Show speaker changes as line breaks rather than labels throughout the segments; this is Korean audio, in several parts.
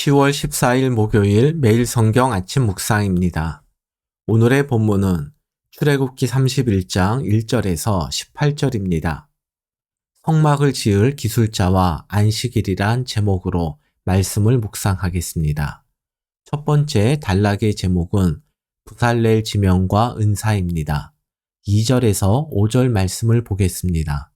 10월 14일 목요일 매일 성경 아침 묵상입니다. 오늘의 본문은 출애굽기 31장 1절에서 18절입니다. 성막을 지을 기술자와 안식일이란 제목으로 말씀을 묵상하겠습니다. 첫 번째 단락의 제목은 부살렐 지명과 은사입니다. 2절에서 5절 말씀을 보겠습니다.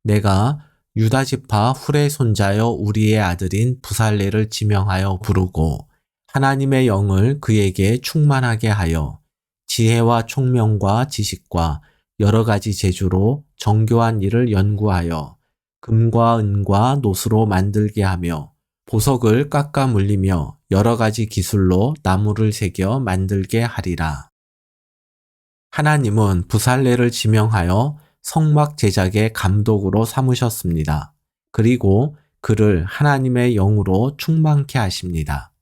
내가 유다 지파 훌의 손자여 우리의 아들인 부살렐을 지명하여 부르고 하나님의 영을 그에게 충만하게 하여 지혜와 총명과 지식과 여러 가지 재주로 정교한 일을 연구하여 금과 은과 노수로 만들게 하며 보석을 깎아 물리며 여러 가지 기술로 나무를 새겨 만들게 하리라. 하나님은 부살렐을 지명하여 성막 제작의 감독으로 삼으셨습니다. 그리고 그를 하나님의 영으로 충만케 하십니다.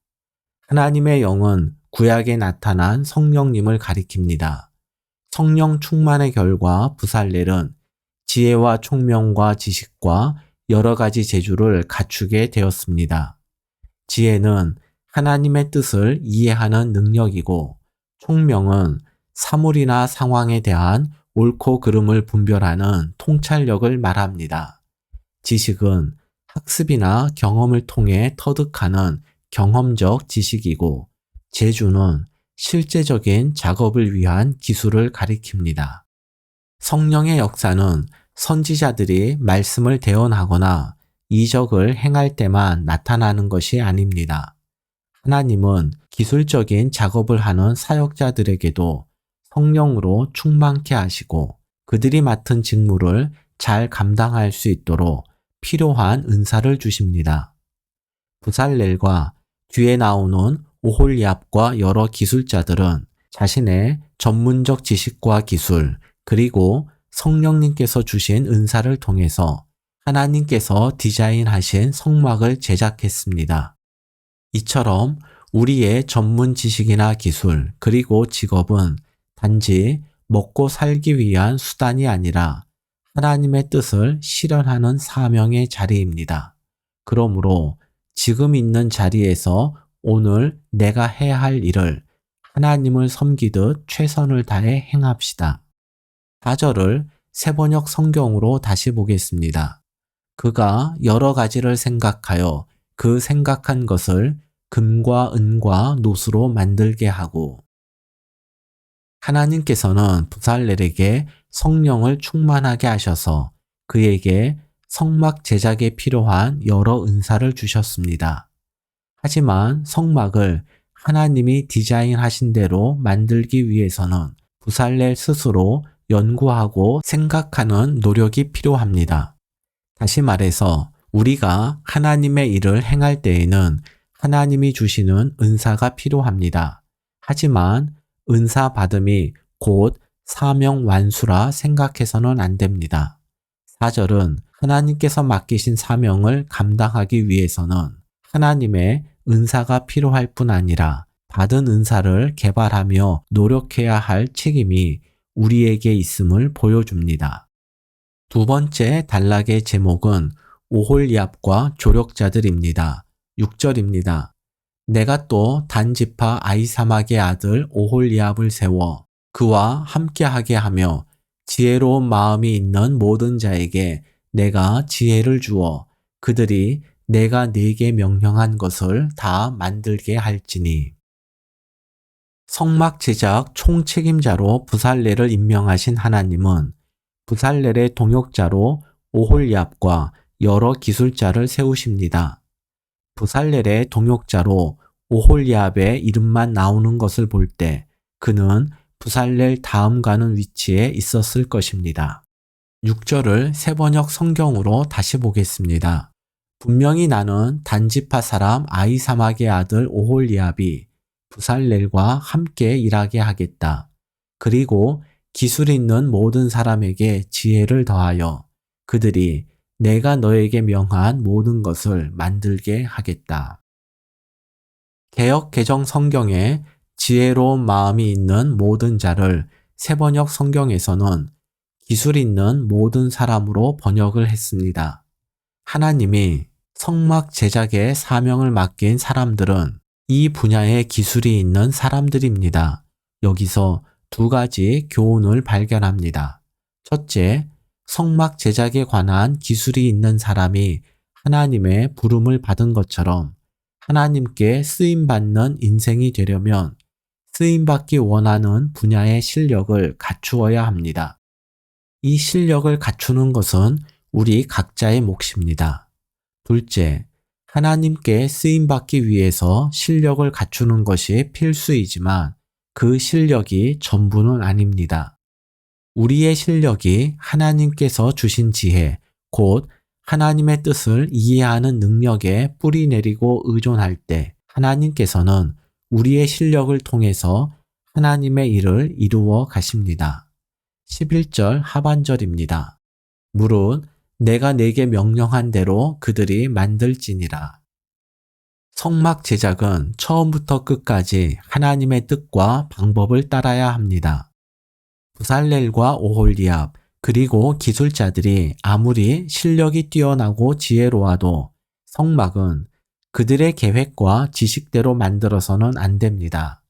하나님의 영은 구약에 나타난 성령님을 가리킵니다. 성령 충만의 결과 부살렐은 지혜와 총명과 지식과 여러 가지 재주를 갖추게 되었습니다. 지혜는 하나님의 뜻을 이해하는 능력이고 총명은 사물이나 상황에 대한 옳고 그름을 분별하는 통찰력을 말합니다. 지식은 학습이나 경험을 통해 터득하는 경험적 지식이고 재주는 실제적인 작업을 위한 기술을 가리킵니다. 성령의 역사는 선지자들이 말씀을 대언하거나 이적을 행할 때만 나타나는 것이 아닙니다. 하나님은 기술적인 작업을 하는 사역자들에게도 성령으로 충만케 하시고 그들이 맡은 직무를 잘 감당할 수 있도록 필요한 은사를 주십니다. 부살렐과 뒤에 나오는 오홀리압과 여러 기술자들은 자신의 전문적 지식과 기술 그리고 성령님께서 주신 은사를 통해서 하나님께서 디자인하신 성막을 제작했습니다. 이처럼 우리의 전문 지식이나 기술 그리고 직업은 단지 먹고 살기 위한 수단이 아니라 하나님의 뜻을 실현하는 사명의 자리입니다. 그러므로 지금 있는 자리에서 오늘 내가 해야 할 일을 하나님을 섬기듯 최선을 다해 행합시다. 4절을 세번역 성경으로 다시 보겠습니다. 그가 여러 가지를 생각하여 그 생각한 것을 금과 은과 노수로 만들게 하고 하나님께서는 부살렐에게 성령을 충만하게 하셔서 그에게 성막 제작에 필요한 여러 은사를 주셨습니다. 하지만 성막을 하나님이 디자인하신 대로 만들기 위해서는 부살렐 스스로 연구하고 생각하는 노력이 필요합니다. 다시 말해서 우리가 하나님의 일을 행할 때에는 하나님이 주시는 은사가 필요합니다. 하지만 은사 받음이 곧 사명 완수라 생각해서는 안 됩니다. 4절은 하나님께서 맡기신 사명을 감당하기 위해서는 하나님의 은사가 필요할 뿐 아니라 받은 은사를 개발하며 노력해야 할 책임이 우리에게 있음을 보여줍니다. 두 번째 단락의 제목은 오홀리압과 조력자들입니다. 6절입니다. 내가 또 단 지파 아히사막의 아들 오홀리압을 세워 그와 함께하게 하며 지혜로운 마음이 있는 모든 자에게 내가 지혜를 주어 그들이 내가 네게 명령한 것을 다 만들게 할지니. 성막 제작 총책임자로 부살렐을 임명하신 하나님은 부살렐의 동역자로 오홀리압과 여러 기술자를 세우십니다. 부살렐의 동역자로 오홀리압의 이름만 나오는 것을 볼 때 그는 부살렐 다음 가는 위치에 있었을 것입니다. 6절을 세번역 성경으로 다시 보겠습니다. 분명히 나는 단지파 사람 아히사막의 아들 오홀리압이 부살렐과 함께 일하게 하겠다. 그리고 기술 있는 모든 사람에게 지혜를 더하여 그들이 내가 너에게 명한 모든 것을 만들게 하겠다. 개역 개정 성경에 지혜로운 마음이 있는 모든 자를 세번역 성경에서는 기술 있는 모든 사람으로 번역을 했습니다. 하나님이 성막 제작에 사명을 맡긴 사람들은 이 분야에 기술이 있는 사람들입니다. 여기서 두 가지 교훈을 발견합니다. 첫째, 성막 제작에 관한 기술이 있는 사람이 하나님의 부름을 받은 것처럼 하나님께 쓰임받는 인생이 되려면 쓰임받기 원하는 분야의 실력을 갖추어야 합니다. 이 실력을 갖추는 것은 우리 각자의 몫입니다. 둘째, 하나님께 쓰임받기 위해서 실력을 갖추는 것이 필수이지만 그 실력이 전부는 아닙니다. 우리의 실력이 하나님께서 주신 지혜, 곧 하나님의 뜻을 이해하는 능력에 뿌리 내리고 의존할 때 하나님께서는 우리의 실력을 통해서 하나님의 일을 이루어 가십니다. 11절 하반절입니다. 무릇 내가 내게 명령한 대로 그들이 만들지니라. 성막 제작은 처음부터 끝까지 하나님의 뜻과 방법을 따라야 합니다. 부살렐과 오홀리압 그리고 기술자들이 아무리 실력이 뛰어나고 지혜로워도 성막은 그들의 계획과 지식대로 만들어서는 안 됩니다.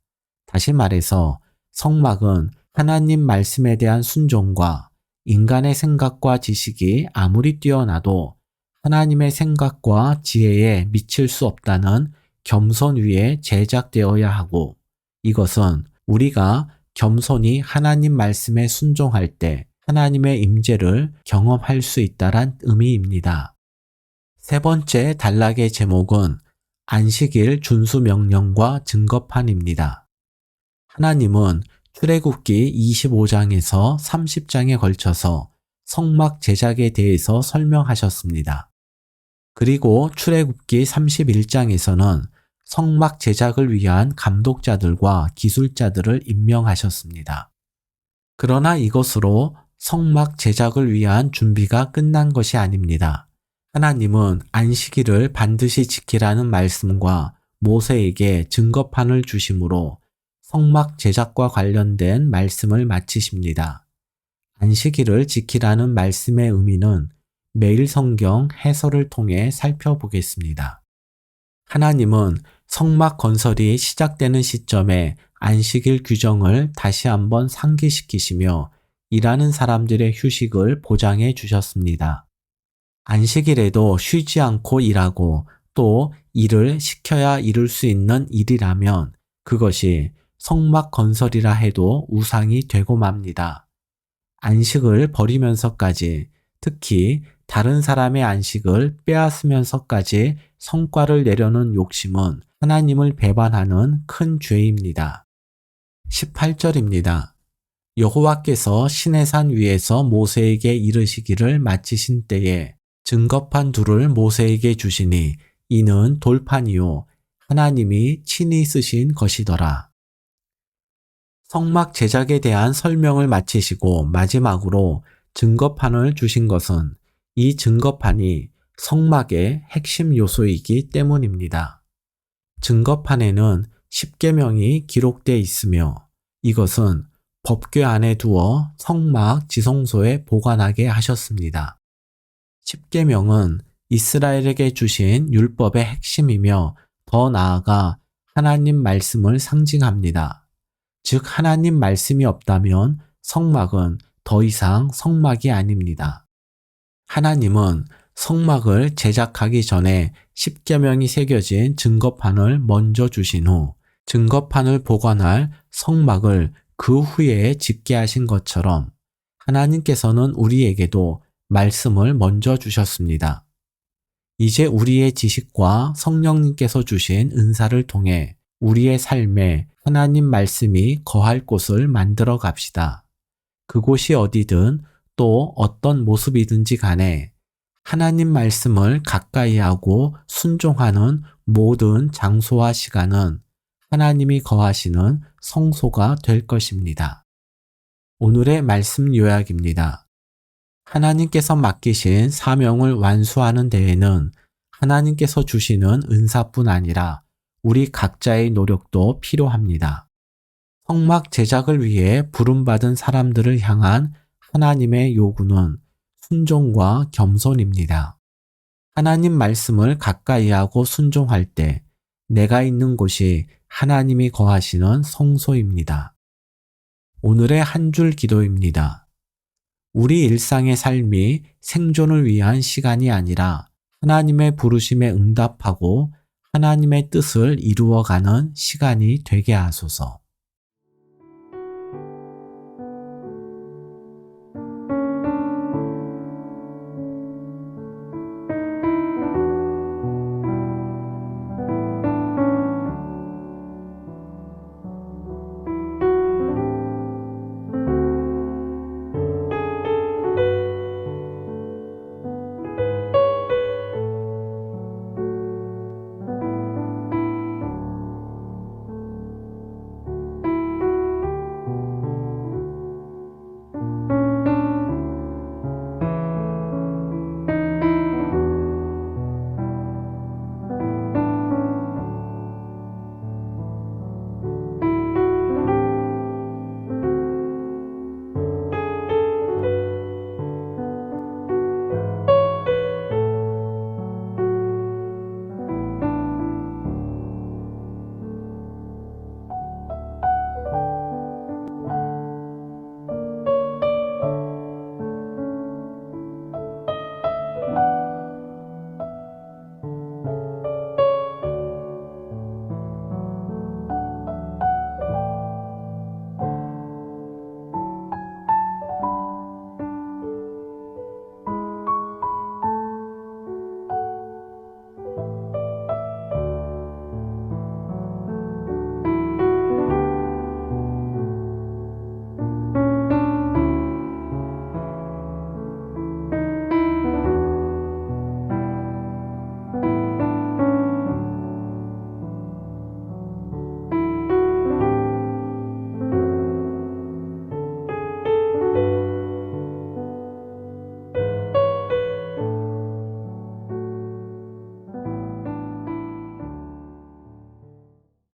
다시 말해서 성막은 하나님 말씀에 대한 순종과 인간의 생각과 지식이 아무리 뛰어나도 하나님의 생각과 지혜에 미칠 수 없다는 겸손 위에 제작되어야 하고 이것은 우리가 겸손히 하나님 말씀에 순종할 때 하나님의 임재를 경험할 수 있다란 의미입니다. 세 번째 단락의 제목은 안식일 준수 명령과 증거판입니다. 하나님은 출애굽기 25장에서 30장에 걸쳐서 성막 제작에 대해서 설명하셨습니다. 그리고 출애굽기 31장에서는 성막 제작을 위한 감독자들과 기술자들을 임명하셨습니다. 그러나 이것으로 성막 제작을 위한 준비가 끝난 것이 아닙니다. 하나님은 안식일을 반드시 지키라는 말씀과 모세에게 증거판을 주심으로 성막 제작과 관련된 말씀을 마치십니다. 안식일을 지키라는 말씀의 의미는 매일 성경 해설을 통해 살펴보겠습니다. 하나님은 성막 건설이 시작되는 시점에 안식일 규정을 다시 한번 상기시키시며 일하는 사람들의 휴식을 보장해 주셨습니다. 안식일에도 쉬지 않고 일하고 또 일을 시켜야 이룰 수 있는 일이라면 그것이 성막 건설이라 해도 우상이 되고 맙니다. 안식을 버리면서까지 특히 다른 사람의 안식을 빼앗으면서까지 성과를 내려는 욕심은 하나님을 배반하는 큰 죄입니다. 18절입니다. 여호와께서 시내산 위에서 모세에게 이르시기를 마치신 때에 증거판 둘을 모세에게 주시니 이는 돌판이요 하나님이 친히 쓰신 것이더라. 성막 제작에 대한 설명을 마치시고 마지막으로 증거판을 주신 것은 이 증거판이 성막의 핵심 요소이기 때문입니다. 증거판에는 십계명이 기록되어 있으며 이것은 법궤 안에 두어 성막 지성소에 보관하게 하셨습니다. 십계명은 이스라엘에게 주신 율법의 핵심이며 더 나아가 하나님 말씀을 상징합니다. 즉 하나님 말씀이 없다면 성막은 더 이상 성막이 아닙니다. 하나님은 성막을 제작하기 전에 십계명이 새겨진 증거판을 먼저 주신 후 증거판을 보관할 성막을 그 후에 짓게 하신 것처럼 하나님께서는 우리에게도 말씀을 먼저 주셨습니다. 이제 우리의 지식과 성령님께서 주신 은사를 통해 우리의 삶에 하나님 말씀이 거할 곳을 만들어 갑시다. 그곳이 어디든 또 어떤 모습이든지 간에 하나님 말씀을 가까이 하고 순종하는 모든 장소와 시간은 하나님이 거하시는 성소가 될 것입니다. 오늘의 말씀 요약입니다. 하나님께서 맡기신 사명을 완수하는 데에는 하나님께서 주시는 은사뿐 아니라 우리 각자의 노력도 필요합니다. 성막 제작을 위해 부름받은 사람들을 향한 하나님의 요구는 순종과 겸손입니다. 하나님 말씀을 가까이 하고 순종할 때 내가 있는 곳이 하나님이 거하시는 성소입니다. 오늘의 한 줄 기도입니다. 우리 일상의 삶이 생존을 위한 시간이 아니라 하나님의 부르심에 응답하고 하나님의 뜻을 이루어가는 시간이 되게 하소서.